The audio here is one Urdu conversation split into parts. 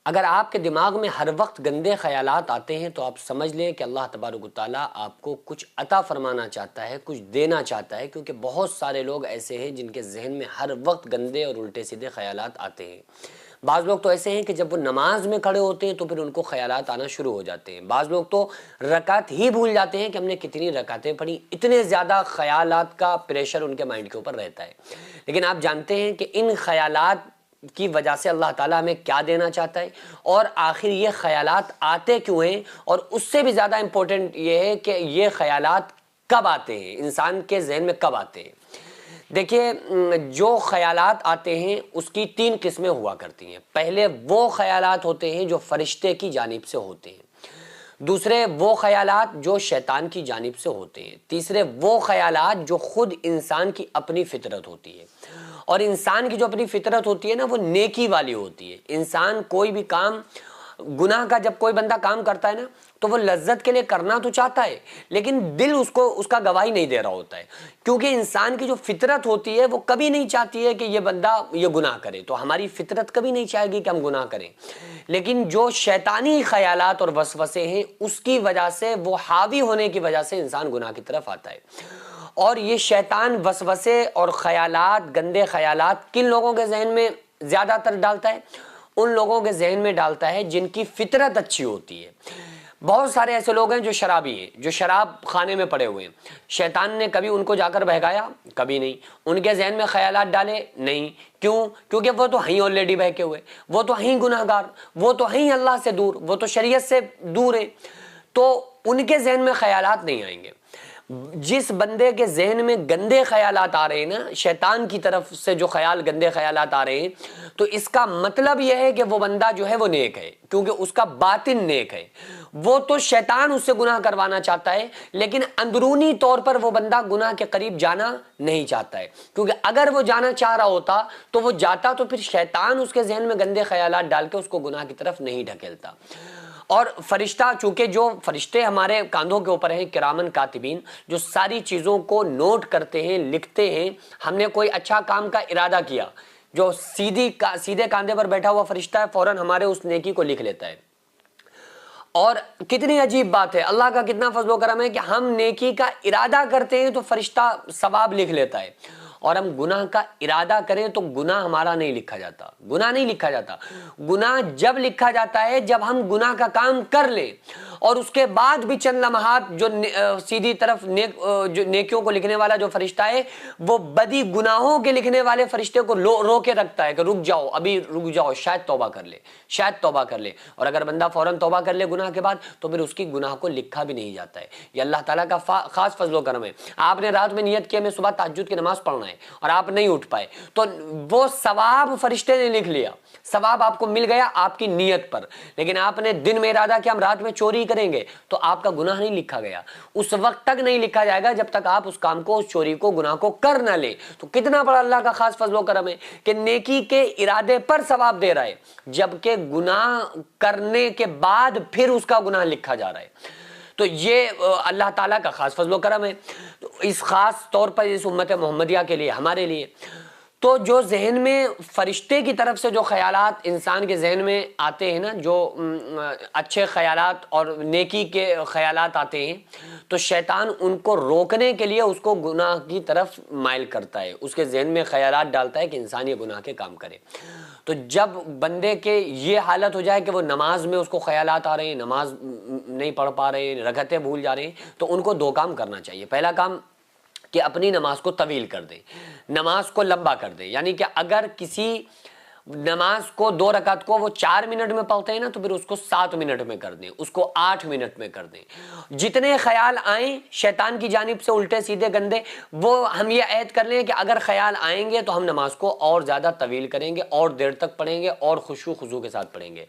اگر آپ کے دماغ میں ہر وقت گندے خیالات آتے ہیں تو آپ سمجھ لیں کہ اللہ تبارک و تعالیٰ آپ کو کچھ عطا فرمانا چاہتا ہے، کچھ دینا چاہتا ہے، کیونکہ بہت سارے لوگ ایسے ہیں جن کے ذہن میں ہر وقت گندے اور الٹے سیدھے خیالات آتے ہیں۔ بعض لوگ تو ایسے ہیں کہ جب وہ نماز میں کھڑے ہوتے ہیں تو پھر ان کو خیالات آنا شروع ہو جاتے ہیں۔ بعض لوگ تو رکعت ہی بھول جاتے ہیں کہ ہم نے کتنی رکعتیں پڑھی، اتنے زیادہ خیالات کا پریشر ان کے مائنڈ کے اوپر رہتا ہے۔ لیکن آپ جانتے ہیں کہ ان خیالات کی وجہ سے اللہ تعالیٰ ہمیں کیا دینا چاہتا ہے، اور آخر یہ خیالات آتے کیوں ہیں، اور اس سے بھی زیادہ امپورٹنٹ یہ ہے کہ یہ خیالات کب آتے ہیں، انسان کے ذہن میں کب آتے ہیں۔ دیکھیے، جو خیالات آتے ہیں اس کی 3 قسمیں ہوا کرتی ہیں۔ پہلے وہ خیالات ہوتے ہیں جو فرشتے کی جانب سے ہوتے ہیں، دوسرے وہ خیالات جو شیطان کی جانب سے ہوتے ہیں، تیسرے وہ خیالات جو خود انسان کی اپنی فطرت ہوتی ہے۔ اور انسان کی جو اپنی فطرت ہوتی ہے نا، وہ نیکی والی ہوتی ہے۔ انسان کوئی بھی کام، گناہ کا جب کوئی بندہ کام کرتا ہے نا تو وہ لذت کے لیے کرنا تو چاہتا ہے، لیکن دل اس کا گواہی نہیں دے رہا ہوتا ہے، کیونکہ انسان کی جو فطرت ہوتی ہے وہ کبھی نہیں چاہتی ہے کہ یہ بندہ یہ گناہ کرے۔ تو ہماری فطرت کبھی نہیں چاہے گی کہ ہم گناہ کریں، لیکن جو شیطانی خیالات اور وسوسے ہیں اس کی وجہ سے، وہ حاوی ہونے کی وجہ سے انسان گناہ کی طرف آتا ہے۔ اور یہ شیطان وسوسے اور خیالات، گندے خیالات کن لوگوں کے ذہن میں زیادہ تر ڈالتا ہے؟ ان لوگوں کے ذہن میں ڈالتا ہے جن کی فطرت اچھی ہوتی ہے۔ بہت سارے ایسے لوگ ہیں جو شرابی ہیں، جو شراب خانے میں پڑے ہوئے ہیں، شیطان نے کبھی ان کو جا کر بہکایا؟ کبھی نہیں۔ ان کے ذہن میں خیالات ڈالے؟ نہیں۔ کیوں؟ کیونکہ وہ تو ہیں آلریڈی بہکے ہوئے، وہ تو ہیں گناہ گار، وہ تو ہیں اللہ سے دور، وہ تو شریعت سے دور ہیں، تو ان کے ذہن میں خیالات نہیں آئیں گے۔ جس بندے کے ذہن میں گندے خیالات آ رہے ہیں نا، شیطان کی طرف سے جو گندے خیالات آ رہے ہیں، تو اس کا مطلب یہ ہے کہ وہ بندہ جو ہے وہ نیک ہے، کیونکہ اس کا باطن نیک ہے۔ وہ تو شیطان اس سے گناہ کروانا چاہتا ہے، لیکن اندرونی طور پر وہ بندہ گناہ کے قریب جانا نہیں چاہتا ہے، کیونکہ اگر وہ جانا چاہ رہا ہوتا تو وہ جاتا، تو پھر شیطان اس کے ذہن میں گندے خیالات ڈال کے اس کو گناہ کی طرف نہیں ڈھکیلتا۔ اور فرشتہ، چونکہ جو فرشتے ہمارے کاندھوں کے اوپر ہیں، کرامن کاتبین، جو ساری چیزوں کو نوٹ کرتے ہیں، لکھتے ہیں۔ ہم نے کوئی اچھا کام کا ارادہ کیا، جو سیدھے کاندھے پر بیٹھا ہوا فرشتہ ہے، فوراً ہمارے اس نیکی کو لکھ لیتا ہے۔ اور کتنی عجیب بات ہے، اللہ کا کتنا فضل و کرم ہے کہ ہم نیکی کا ارادہ کرتے ہیں تو فرشتہ ثواب لکھ لیتا ہے، اور ہم گناہ کا ارادہ کریں تو گناہ ہمارا نہیں لکھا جاتا۔ گناہ نہیں لکھا جاتا۔ گناہ جب لکھا جاتا ہے جب ہم گناہ کا کام کر لیں، اور اس کے بعد بھی چند لمحات جو سیدھی طرف جو نیکیوں کو لکھنے والا جو فرشتہ ہے، وہ بدی گناہوں کے لکھنے والے فرشتے کو رو کے رکھتا ہے کہ رک جاؤ، ابھی رک جاؤ، شاید توبہ کر لے، شاید توبہ کر لے۔ اور اگر بندہ فوراً توبہ کر لے گناہ کے بعد، تو پھر اس کی گناہ کو لکھا بھی نہیں جاتا ہے۔ یہ اللہ تعالیٰ کا خاص فضل و کرم ہے۔ آپ نے رات میں نیت کیا میں صبح تہجد کی نماز پڑھنا ہے، اور آپ نہیں اٹھ پائے، تو وہ ثواب فرشتے نے لکھ لیا، ثواب آپ کو مل گیا آپ کی نیت پر۔ لیکن آپ نے دن میں ارادہ کیا ہم رات میں چوری کریں گے، تو آپ کا گناہ نہیں لکھا گیا، اس وقت تک نہیں لکھا جائے گا جب تک آپ اس کام کو، اس چوری کو، گناہ کو کر نہ لیں۔ تو کتنا بڑا اللہ کا خاص فضل و کرم ہے کہ نیکی کے ارادے پر ثواب دے رہا ہے، جبکہ گناہ کرنے کے بعد پھر اس کا گناہ لکھا جا رہا ہے۔ تو یہ اللہ تعالیٰ کا خاص فضل و کرم ہے، تو اس خاص طور پر اس امت محمدیہ کے لیے، ہمارے لیے۔ تو جو ذہن میں فرشتے کی طرف سے جو خیالات انسان کے ذہن میں آتے ہیں نا، جو اچھے خیالات اور نیکی کے خیالات آتے ہیں، تو شیطان ان کو روکنے کے لیے اس کو گناہ کی طرف مائل کرتا ہے، اس کے ذہن میں خیالات ڈالتا ہے کہ انسان یہ گناہ کے کام کرے۔ تو جب بندے کے یہ حالت ہو جائے کہ وہ نماز میں اس کو خیالات آ رہے ہیں، نماز نہیں پڑھ پا رہے ہیں، رکعتیں بھول جا رہے ہیں، تو ان کو 2 کام کرنا چاہیے۔ پہلا کام کہ اپنی نماز کو طویل کر دیں، نماز کو لمبا کر دیں، یعنی کہ اگر کسی نماز کو 2 رکعت کو وہ 4 منٹ میں پڑھتے ہیں نا، تو پھر اس کو 7 منٹ میں کر دیں، اس کو 8 منٹ میں کر دیں۔ جتنے خیال آئیں شیطان کی جانب سے الٹے سیدھے گندے، وہ ہم یہ عہد کر لیں کہ اگر خیال آئیں گے تو ہم نماز کو اور زیادہ طویل کریں گے، اور دیر تک پڑھیں گے، اور خشوع خضوع کے ساتھ پڑھیں گے۔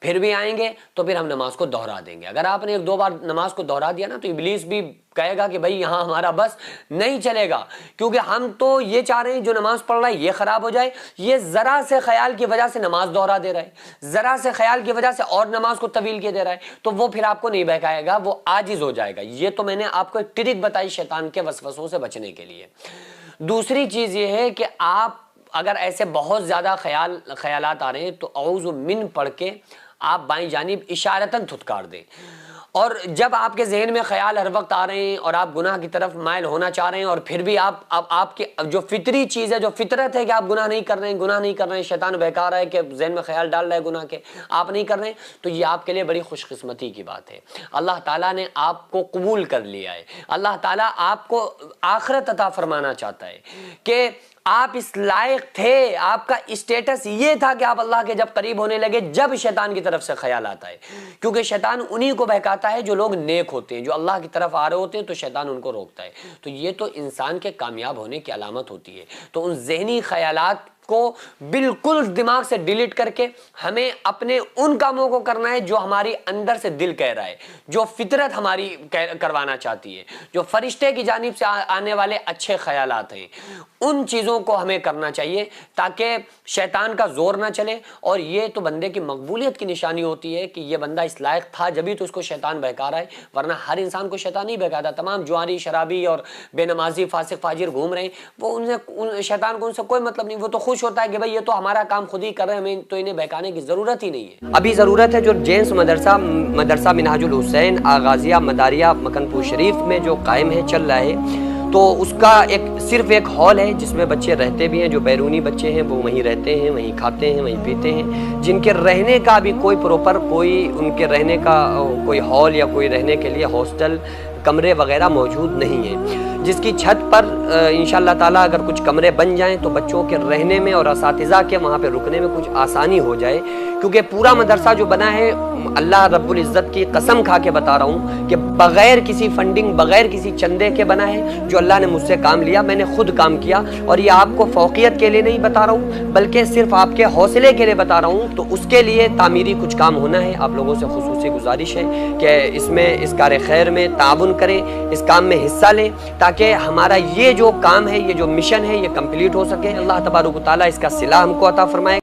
پھر بھی آئیں گے تو پھر ہم نماز کو دہرا دیں گے۔ اگر آپ نے 1-2 بار نماز کو دہرا دیا نا، تو ابلیس بھی کہے گا کہ بھائی یہاں ہمارا بس نہیں چلے گا، کیونکہ ہم تو یہ چاہ رہے ہیں جو نماز پڑھ رہا ہے یہ خراب ہو جائے، یہ ذرا سے خیال کی وجہ سے نماز دہرا دے رہا ہے، ذرا سے خیال کی وجہ سے اور نماز کو طویل کیے دے رہا ہے، تو وہ پھر آپ کو نہیں بہکائے گا، وہ عاجز ہو جائے گا۔ یہ تو میں نے آپ کو ایک ٹرک بتائی شیطان کے وسوسوں سے بچنے کے لیے۔ دوسری چیز یہ ہے کہ آپ اگر ایسے بہت زیادہ خیالات آ رہے ہیں تو اعوذ من پڑھ کے آپ بائیں جانب اشارتاً تھتکار دیں۔ اور جب آپ کے ذہن میں خیال ہر وقت آ رہے ہیں اور آپ گناہ کی طرف مائل ہونا چاہ رہے ہیں اور پھر بھی آپ کی جو فطری چیز ہے، جو فطرت ہے کہ آپ گناہ نہیں کر رہے ہیں، شیطان بہکا رہا ہے کہ ذہن میں خیال ڈال رہا ہے گناہ کے، آپ نہیں کر رہے ہیں، تو یہ آپ کے لیے بڑی خوش قسمتی کی بات ہے۔ اللہ تعالیٰ نے آپ کو قبول کر لیا ہے، اللہ تعالیٰ آپ کو آخرت عطا فرمانا چاہتا ہے کہ آپ اس لائق تھے، آپ کا اسٹیٹس یہ تھا کہ آپ اللہ کے جب قریب ہونے لگے جب شیطان کی طرف سے خیال آتا ہے، کیونکہ شیطان انہی کو بہکاتا ہے جو لوگ نیک ہوتے ہیں، جو اللہ کی طرف آ رہے ہوتے ہیں، تو شیطان ان کو روکتا ہے۔ تو یہ تو انسان کے کامیاب ہونے کی علامت ہوتی ہے۔ تو ان ذہنی خیالات کو بالکل دماغ سے ڈیلیٹ کر کے ہمیں اپنے ان کاموں کو کرنا ہے جو ہماری اندر سے دل کہہ رہا ہے، جو فطرت ہماری کروانا چاہتی ہے، جو فرشتے کی جانب سے آنے والے اچھے خیالات ہیں، ان چیزوں کو ہمیں کرنا چاہیے تاکہ شیطان کا زور نہ چلے۔ اور یہ تو بندے کی مقبولیت کی نشانی ہوتی ہے کہ یہ بندہ اس لائق تھا جبھی تو اس کو شیطان بہکا رہا ہے، ورنہ ہر انسان کو شیطان نہیں بہکاتا۔ تمام جواری، شرابی اور بے نمازی، فاسق، فاجر گھوم رہے ہیں، وہ شیطان کو ان سے کوئی مطلب نہیں، وہ تو خوش ہوتا ہے کہ بھئی یہ تو ہمارا کام خود ہی کر رہے ہیں، ہمیں تو انہیں بہکانے کی ضرورت ہی نہیں ہے۔ ابھی ضرورت ہے جو جینس مدرسہ منہاج الحسین آغازیہ مداریہ مکن پور شریف میں جو قائم ہے، چل رہا ہے، تو اس کا صرف ایک ہال ہے جس میں بچے رہتے بھی ہیں، جو بیرونی بچے ہیں وہ وہیں رہتے ہیں، وہیں کھاتے ہیں، وہیں پیتے ہیں، جن کے رہنے کا بھی کوئی ان کے رہنے کا کوئی ہال یا کوئی رہنے کے لیے ہاسٹل کمرے وغیرہ موجود نہیں ہیں، جس کی چھت پر انشاءاللہ تعالیٰ اگر کچھ کمرے بن جائیں تو بچوں کے رہنے میں اور اساتذہ کے وہاں پہ رکنے میں کچھ آسانی ہو جائے، کیونکہ پورا مدرسہ جو بنا ہے، اللہ رب العزت کی قسم کھا کے بتا رہا ہوں کہ بغیر کسی فنڈنگ، بغیر کسی چندے کے بنا ہے، جو اللہ نے مجھ سے کام لیا، میں نے خود کام کیا، اور یہ آپ کو فوقیت کے لیے نہیں بتا رہا ہوں بلکہ صرف آپ کے حوصلے کے لیے بتا رہا ہوں۔ تو اس کے لیے تعمیری کچھ کام ہونا ہے، آپ لوگوں سے خصوصی گزارش ہے کہ اس کار خیر میں تعاون کریں، اس کام میں حصہ لیں، تاکہ ہمارا یہ جو کام ہے، یہ جو مشن ہے، یہ کمپلیٹ ہو سکے۔ اللہ تبارک و تعالیٰ اس کا صلہ ہم کو عطا فرمائے۔